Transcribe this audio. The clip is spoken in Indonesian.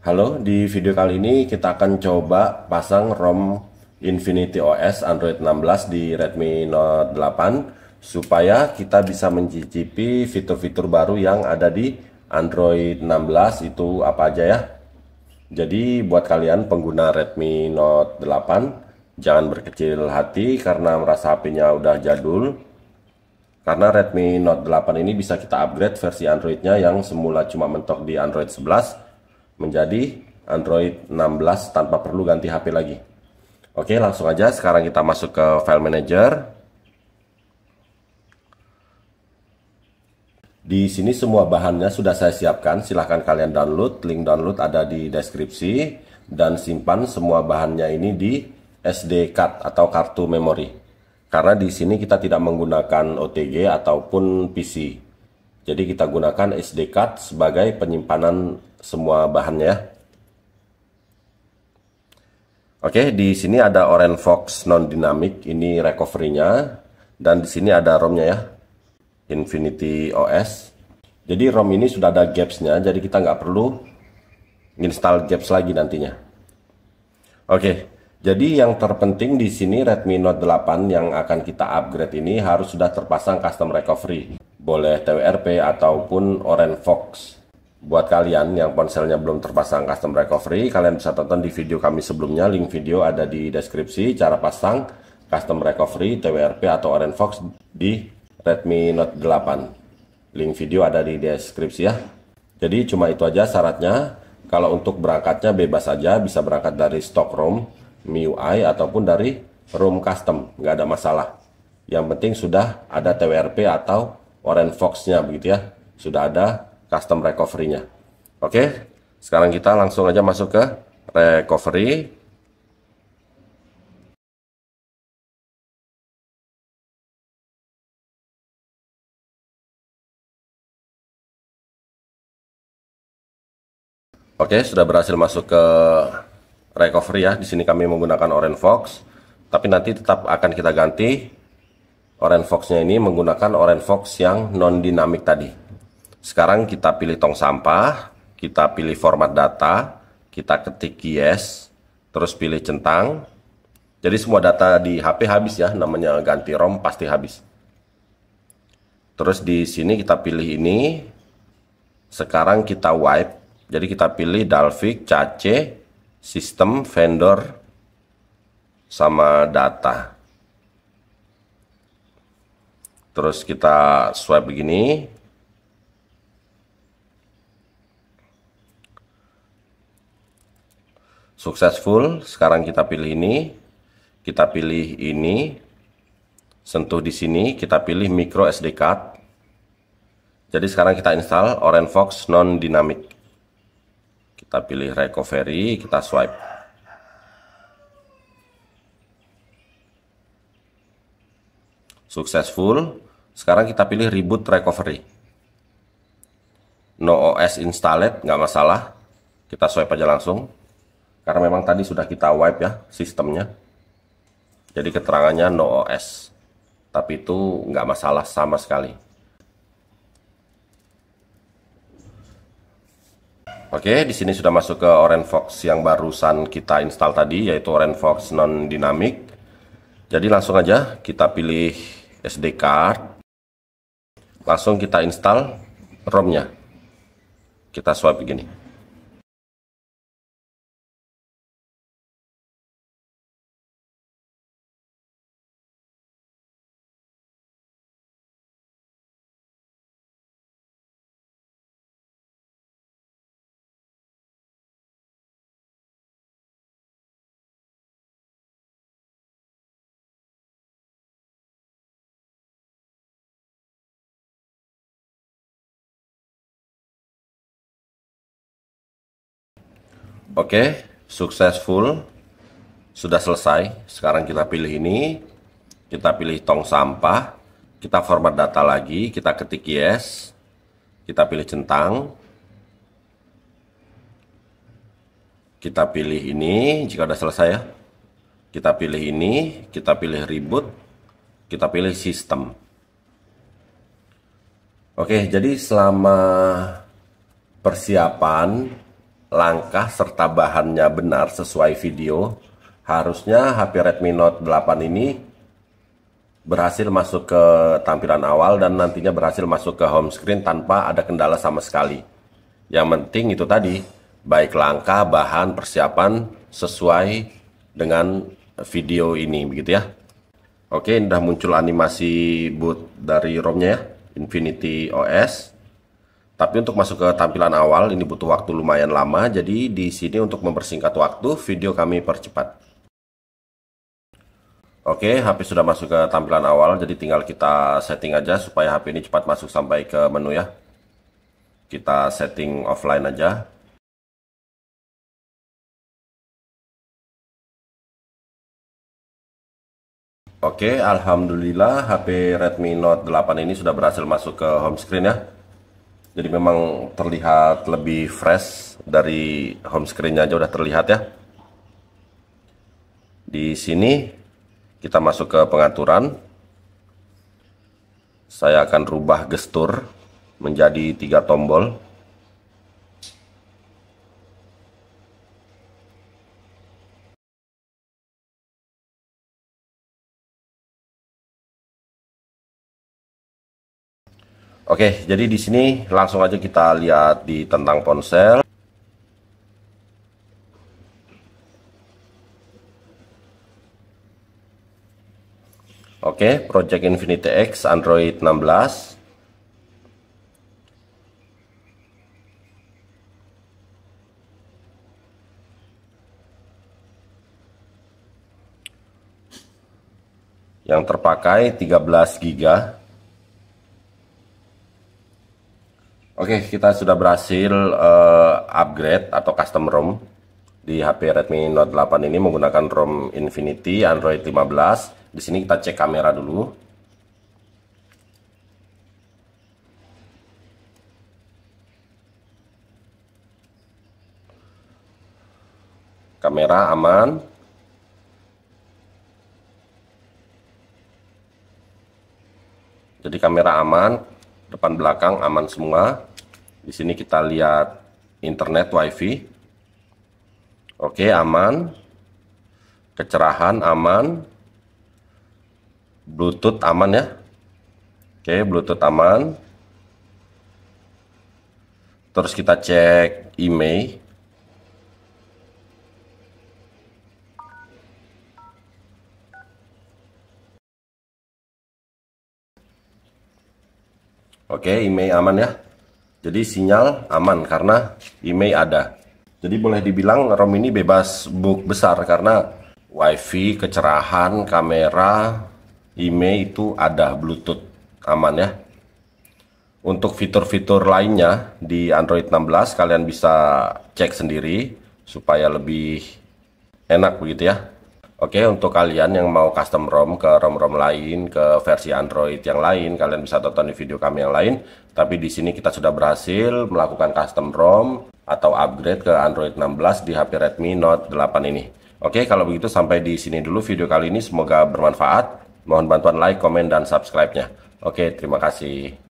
Halo, di video kali ini kita akan coba pasang ROM Infinity OS Android 16 di Redmi Note 8 supaya kita bisa mencicipi fitur-fitur baru yang ada di Android 16 itu apa aja ya. Jadi buat kalian pengguna Redmi Note 8 jangan berkecil hati karena merasa HP-nya udah jadul. Karena Redmi Note 8 ini bisa kita upgrade versi Android-nya yang semula cuma mentok di Android 11 menjadi Android 16 tanpa perlu ganti HP lagi. Oke, langsung aja sekarang kita masuk ke File Manager. Di sini semua bahannya sudah saya siapkan, silahkan kalian download, link download ada di deskripsi, dan simpan semua bahannya ini di SD card atau kartu memori. Karena di sini kita tidak menggunakan OTG ataupun PC. Jadi kita gunakan SD card sebagai penyimpanan semua bahannya ya. Oke, di sini ada OrangeFox non dynamic, ini recovery-nya, dan di sini ada ROM-nya ya, Infinity OS. Jadi ROM ini sudah ada gaps-nya, jadi kita nggak perlu install gaps lagi nantinya. Oke, jadi yang terpenting di sini Redmi Note 8 yang akan kita upgrade ini harus sudah terpasang custom recovery, boleh TWRP ataupun OrangeFox. Buat kalian yang ponselnya belum terpasang custom recovery, kalian bisa tonton di video kami sebelumnya, link video ada di deskripsi, cara pasang custom recovery, TWRP atau OrangeFox di Redmi Note 8. Link video ada di deskripsi ya. Jadi cuma itu aja syaratnya. Kalau untuk berangkatnya bebas saja, bisa berangkat dari stock ROM, MIUI ataupun dari ROM custom, nggak ada masalah. Yang penting sudah ada TWRP atau OrangeFox-nya begitu ya, sudah ada custom recovery-nya. Oke, sekarang kita langsung aja masuk ke recovery. Oke, sudah berhasil masuk ke recovery ya. Di sini kami menggunakan OrangeFox, tapi nanti tetap akan kita ganti OrangeFox-nya ini menggunakan OrangeFox yang non dinamik tadi. Sekarang kita pilih tong sampah, kita pilih format data, kita ketik yes, terus pilih centang. Jadi semua data di HP habis ya, namanya ganti ROM pasti habis. Terus di sini kita pilih ini. Sekarang kita wipe. Jadi kita pilih Dalvik, Cache, sistem, vendor, sama data. Terus kita swipe begini. Successful. Sekarang kita pilih ini, kita pilih ini, sentuh di sini, kita pilih micro SD card. Jadi sekarang kita install OrangeFox non dynamic. Kita pilih recovery, kita swipe. Successful. Sekarang kita pilih reboot recovery. No OS installed, nggak masalah. Kita swipe aja langsung. Karena memang tadi sudah kita wipe ya sistemnya. Jadi keterangannya no OS. Tapi itu nggak masalah sama sekali. Oke, di sini sudah masuk ke OrangeFox yang barusan kita install tadi, yaitu OrangeFox non dynamic. Jadi langsung aja kita pilih SD card. Langsung kita install ROM-nya. Kita swipe begini. Oke, successful. Sudah selesai. Sekarang kita pilih ini. Kita pilih tong sampah. Kita format data lagi. Kita ketik yes. Kita pilih centang. Kita pilih ini jika sudah selesai ya. Kita pilih ini. Kita pilih reboot. Kita pilih sistem. Oke, jadi selama persiapan langkah serta bahannya benar sesuai video, harusnya HP Redmi Note 8 ini berhasil masuk ke tampilan awal dan nantinya berhasil masuk ke home screen tanpa ada kendala sama sekali. Yang penting itu tadi, baik langkah, bahan, persiapan sesuai dengan video ini, begitu ya. Oke, udah muncul animasi boot dari ROM-nya ya, Infinity OS. Tapi untuk masuk ke tampilan awal ini butuh waktu lumayan lama, jadi di sini untuk mempersingkat waktu, video kami percepat. Oke, HP sudah masuk ke tampilan awal, jadi tinggal kita setting aja supaya HP ini cepat masuk sampai ke menu ya. Kita setting offline aja. Oke, alhamdulillah HP Redmi Note 8 ini sudah berhasil masuk ke home screen ya. Jadi memang terlihat lebih fresh, dari home screen-nya aja udah terlihat ya. Di sini kita masuk ke pengaturan. Saya akan rubah gestur menjadi 3 tombol. Oke, jadi di sini langsung aja kita lihat di tentang ponsel. Oke, Project Infinity X Android 16. Yang terpakai 13 GB. Oke, kita sudah berhasil upgrade atau custom ROM di HP Redmi Note 8 ini menggunakan ROM Infinity Android 15. Di sini kita cek kamera dulu. Kamera aman. Jadi kamera aman, depan belakang aman semua. Di sini kita lihat internet WiFi. Oke, aman. Kecerahan aman. Bluetooth aman ya. Oke, Bluetooth aman. Terus kita cek email. Oke, email aman ya. Jadi sinyal aman karena email ada. Jadi boleh dibilang ROM ini bebas bug besar karena WiFi, kecerahan, kamera, email itu ada, Bluetooth aman ya. Untuk fitur-fitur lainnya di Android 16 kalian bisa cek sendiri supaya lebih enak begitu ya. Oke, untuk kalian yang mau custom ROM ke ROM-ROM lain, ke versi Android yang lain, kalian bisa tonton di video kami yang lain. Tapi di sini kita sudah berhasil melakukan custom ROM atau upgrade ke Android 16 di HP Redmi Note 8 ini. Oke, kalau begitu sampai di sini dulu video kali ini. Semoga bermanfaat. Mohon bantuan like, komen, dan subscribe-nya. Oke, terima kasih.